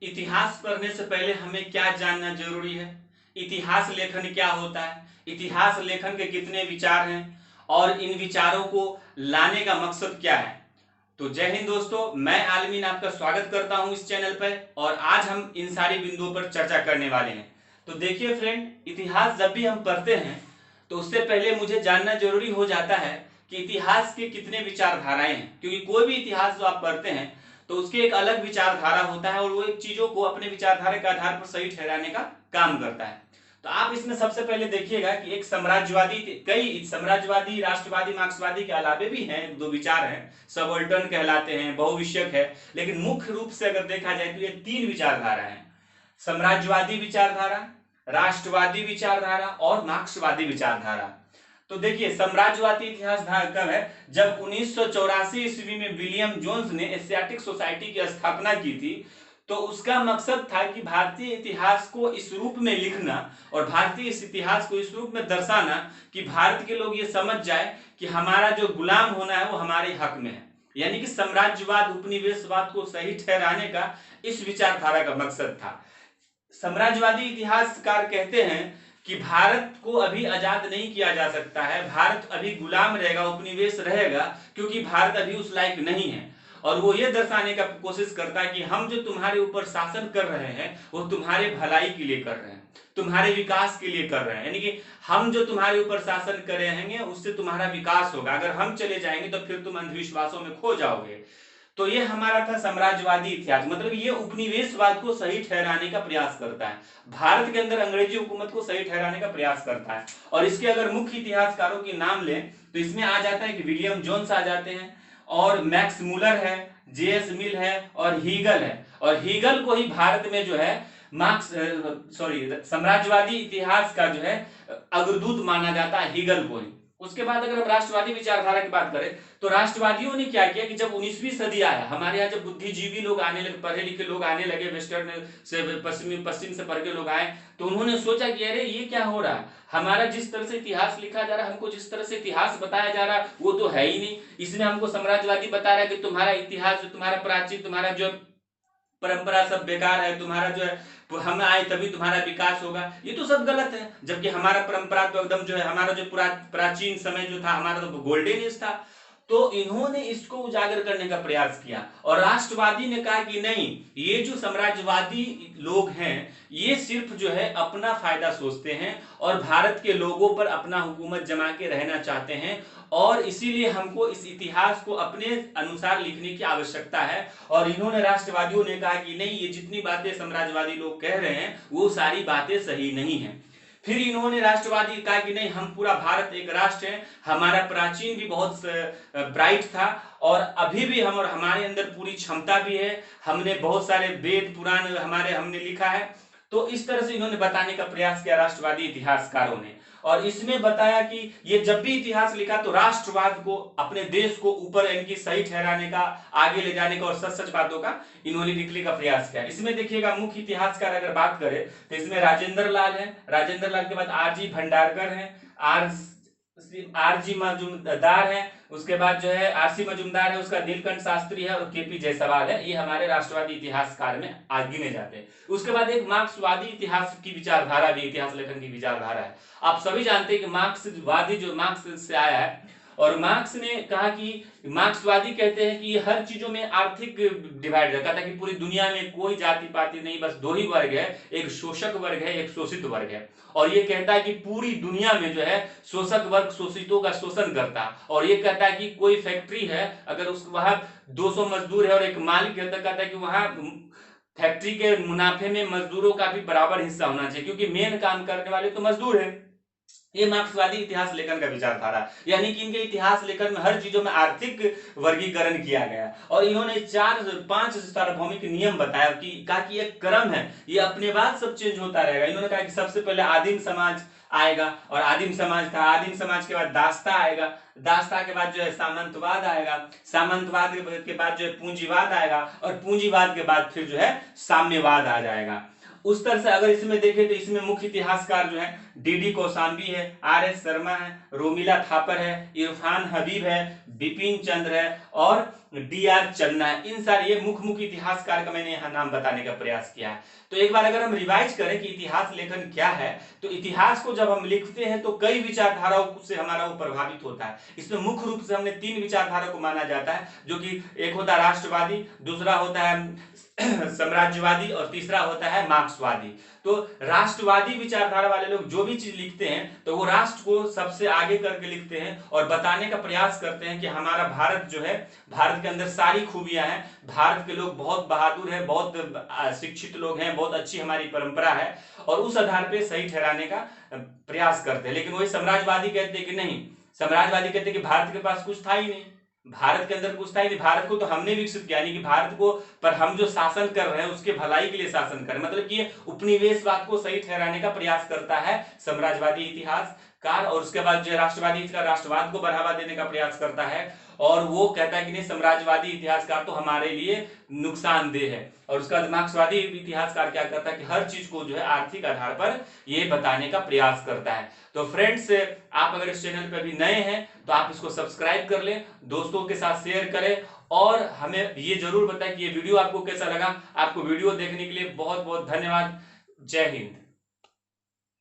इतिहास पढ़ने से पहले हमें क्या जानना जरूरी है, इतिहास लेखन क्या होता है, इतिहास लेखन के कितने विचार हैं और इन विचारों को लाने का मकसद क्या है। तो जय हिंद दोस्तों, मैं आलमीन आपका स्वागत करता हूं इस चैनल पर और आज हम इन सारी बिंदुओं पर चर्चा करने वाले हैं। तो देखिए फ्रेंड, इतिहास जब भी हम पढ़ते हैं तो उससे पहले मुझे जानना जरूरी हो जाता है कि इतिहास के कितने विचारधाराएं हैं, क्योंकि कोई भी इतिहास जो आप पढ़ते हैं तो उसके एक अलग विचारधारा होता है और वो एक चीजों को अपने विचारधारा के आधार पर सही ठहराने का काम करता है। तो आप इसमें सबसे पहले देखिएगा कि एक साम्राज्यवादी, कई साम्राज्यवादी, राष्ट्रवादी, मार्क्सवादी के अलावे भी हैं, दो विचार हैं, सबअल्टर्न कहलाते हैं, बहुविषयक है, लेकिन मुख्य रूप से अगर देखा जाए तो ये तीन विचारधारा हैं: साम्राज्यवादी विचारधारा, राष्ट्रवादी विचारधारा और मार्क्सवादी विचारधारा। तो देखिए, साम्राज्यवादी इतिहास कब है? जब 1984 ईस्वी में विलियम जोन्स ने एशियाटिक सोसाइटी की स्थापना की थी। तो उसका मकसद था कि भारतीय इतिहास को इस रूप में लिखना और भारतीय इस इतिहास को इस रूप में दर्शाना कि भारत के लोग ये समझ जाए कि हमारा जो गुलाम होना है वो हमारे हक में है। यानी कि साम्राज्यवाद, उपनिवेशवाद को सही ठहराने का इस विचारधारा का मकसद था। साम्राज्यवादी इतिहासकार कहते हैं कि भारत को अभी आजाद नहीं किया जा सकता है, भारत अभी गुलाम रहेगा, उपनिवेश रहेगा, क्योंकि भारत अभी उस लायक नहीं है। और वो ये दर्शाने का कोशिश करता है कि हम जो तुम्हारे ऊपर शासन कर रहे हैं वो तुम्हारे भलाई के लिए कर रहे हैं, तुम्हारे विकास के लिए कर रहे हैं। यानी कि हम जो तुम्हारे ऊपर शासन कर रहे हैं उससे तुम्हारा विकास होगा, अगर हम चले जाएंगे तो फिर तुम अंधविश्वासों में खो जाओगे। तो ये हमारा था साम्राज्यवादी इतिहास, मतलब ये उपनिवेशवाद को सही ठहराने का प्रयास करता है, भारत के अंदर अंग्रेजी हुकूमत को सही ठहराने का प्रयास करता है। और इसके अगर मुख्य इतिहासकारों के नाम लें तो इसमें आ जाता है कि विलियम जोन्स आ जाते हैं, और मैक्स मुलर है, जेएस मिल है और हीगल है। और हीगल को ही भारत में जो है साम्राज्यवादी इतिहास का जो है अग्रदूत माना जाता है, हीगल को ही। उसके बाद अगर हम राष्ट्रवादी विचारधारा की बात करें तो राष्ट्रवादियों ने क्या किया कि जब 19वीं सदी आया, हमारे यहाँ जब बुद्धिजीवी लोग आने लगे, पढ़े लिखे लोग आने लगे, वेस्टर्न से पश्चिम से पढ़ के लोग आए, तो उन्होंने सोचा कि अरे ये क्या हो रहा है, हमारा जिस तरह से इतिहास लिखा जा रहा है, हमको जिस तरह से इतिहास बताया जा रहा है वो तो है ही नहीं। इसमें हमको साम्राज्यवादी बता रहा है कि तुम्हारा इतिहास, तुम्हारा प्राचीन, तुम्हारा जो परंपरा सब बेकार है, तुम्हारा जो है हम आए तभी तुम्हारा विकास होगा, ये तो सब गलत है। जबकि हमारा परंपरा तो एकदम जो है, हमारा जो प्राचीन समय जो था हमारा तो गोल्डन एज था। तो इन्होंने इसको उजागर करने का प्रयास किया और राष्ट्रवादी ने कहा कि नहीं, ये जो साम्राज्यवादी लोग हैं ये सिर्फ जो है अपना फायदा सोचते हैं और भारत के लोगों पर अपना हुकूमत जमा के रहना चाहते हैं, और इसीलिए हमको इस इतिहास को अपने अनुसार लिखने की आवश्यकता है। और इन्होंने, राष्ट्रवादियों ने कहा कि नहीं, ये जितनी बातें साम्राज्यवादी लोग कह रहे हैं वो सारी बातें सही नहीं है। फिर इन्होंने राष्ट्रवादी कहा कि नहीं, हम पूरा भारत एक राष्ट्र है, हमारा प्राचीन भी बहुत ब्राइट था और अभी भी हम, और हमारे अंदर पूरी क्षमता भी है, हमने बहुत सारे वेद पुराण हमने लिखा है। तो इस तरह से इन्होंने बताने का प्रयास किया राष्ट्रवादी इतिहासकारों ने, और इसमें बताया कि ये जब भी इतिहास लिखा तो राष्ट्रवाद को, अपने देश को ऊपर इनकी सही ठहराने का, आगे ले जाने का और सच सच बातों का इन्होंने लिखने का प्रयास किया। इसमें देखिएगा मुख्य इतिहासकार अगर बात करें तो इसमें राजेंद्र लाल है, राजेंद्र लाल के बाद आरजी भंडारकर है, आरजी मजूमदार है, उसके बाद जो है आरसी मजूमदार है, उसका नीलकंठ शास्त्री है और केपी जायसवाल है। ये हमारे राष्ट्रवादी इतिहासकार में आगे में जाते हैं। उसके बाद एक मार्क्सवादी इतिहास की विचारधारा भी, इतिहास लेखन की विचारधारा है। आप सभी जानते हैं कि मार्क्सवादी जो मार्क्स से आया है, और मार्क्स ने कहा कि, मार्क्सवादी कहते हैं कि हर चीजों में आर्थिक डिवाइड है, कहता है कि पूरी दुनिया में कोई जाति पाति नहीं, बस दो ही वर्ग है, एक शोषक वर्ग है, एक शोषित वर्ग है। और ये कहता है कि पूरी दुनिया में जो है शोषक वर्ग शोषितों का शोषण करता है। और ये कहता है कि कोई फैक्ट्री है, अगर उस वहां 200 मजदूर है और एक मालिक है, तो कहता है कि वहां फैक्ट्री के मुनाफे में मजदूरों का भी बराबर हिस्सा होना चाहिए, क्योंकि मेन काम करने वाले तो मजदूर है। ये मार्क्सवादी इतिहास लेखन का विचारधारा, यानी कि इनके इतिहास लेखन में हर चीजों में आर्थिक वर्गीकरण किया गया। और इन्होंने 4-5 सार्वभौमिक नियम बताया कि, कहा कि एक क्रम है, ये अपने बाद सब चेंज होता रहेगा। इन्होंने कहा कि सबसे पहले आदिम समाज आएगा, और आदिम समाज था, आदिम समाज के बाद दास्ता आएगा, दास्ता के बाद जो है सामंतवाद आएगा, सामंतवाद के बाद जो है पूंजीवाद आएगा, और पूंजीवाद के बाद फिर जो है साम्यवाद आ जाएगा। उस तरह से अगर इसमें देखें तो इसमें मुख्य इतिहासकार जो है डीडी कौशांबी है, आर एस शर्मा है, रोमिला थापर है, इरफान हबीब है, बिपिन चंद्र है और डी.आर. चन्ना, इन सारे ये मुख्य इतिहासकार का मैंने यहाँ नाम बताने का प्रयास किया है। तो एक बार अगर हम रिवाइज करें कि इतिहास लेखन क्या है, तो इतिहास को जब हम लिखते हैं तो कई विचारधाराओं से हमारा वो प्रभावित होता है। इसमें मुख्य रूप से हमने 3 विचारधारा को माना जाता है, जो कि एक होता है राष्ट्रवादी, दूसरा होता है साम्राज्यवादी और तीसरा होता है मार्क्सवादी। तो राष्ट्रवादी विचारधारा वाले लोग जो भी चीज लिखते हैं तो वो राष्ट्र को सबसे आगे करके लिखते हैं और बताने का प्रयास करते हैं कि हमारा भारत जो है, भारत के अंदर सारी खूबियां हैं, भारत के लोग बहुत बहादुर हैं, बहुत शिक्षित लोग हैं, बहुत अच्छी हमारी परंपरा है, और उस आधार पे सही ठहराने का प्रयास करते हैं। लेकिन वही साम्राज्यवादी कहते हैं कि नहीं, साम्राज्यवादी कहते हैं कि भारत के पास कुछ था ही नहीं, भारत के अंदर कुछ था ही नहीं, भारत को तो हमने विकसित किया, यानी कि भारत को पर हम जो शासन कर रहे हैं उसके भलाई के लिए शासन कर रहे हैं, मतलब कि ये उपनिवेशवाद को सही ठहराने का प्रयास करता है साम्राज्यवादी इतिहासकार। और उसके बाद जो राष्ट्रवादी राष्ट्रवाद को बढ़ावा देने का प्रयास करता है, और वो कहता है कि नहीं, साम्राज्यवादी इतिहासकार तो हमारे लिए नुकसानदेह है। और उसका मार्क्सवादी इतिहासकार क्या करता है कि हर चीज को जो है आर्थिक आधार पर ये बताने का प्रयास करता है। तो फ्रेंड्स, आप अगर इस चैनल पर भी नए हैं तो आप इसको सब्सक्राइब कर लें, दोस्तों के साथ शेयर करें, और हमें ये जरूर बताएं कि ये वीडियो आपको कैसा लगा। आपको वीडियो देखने के लिए बहुत बहुत धन्यवाद। जय हिंद।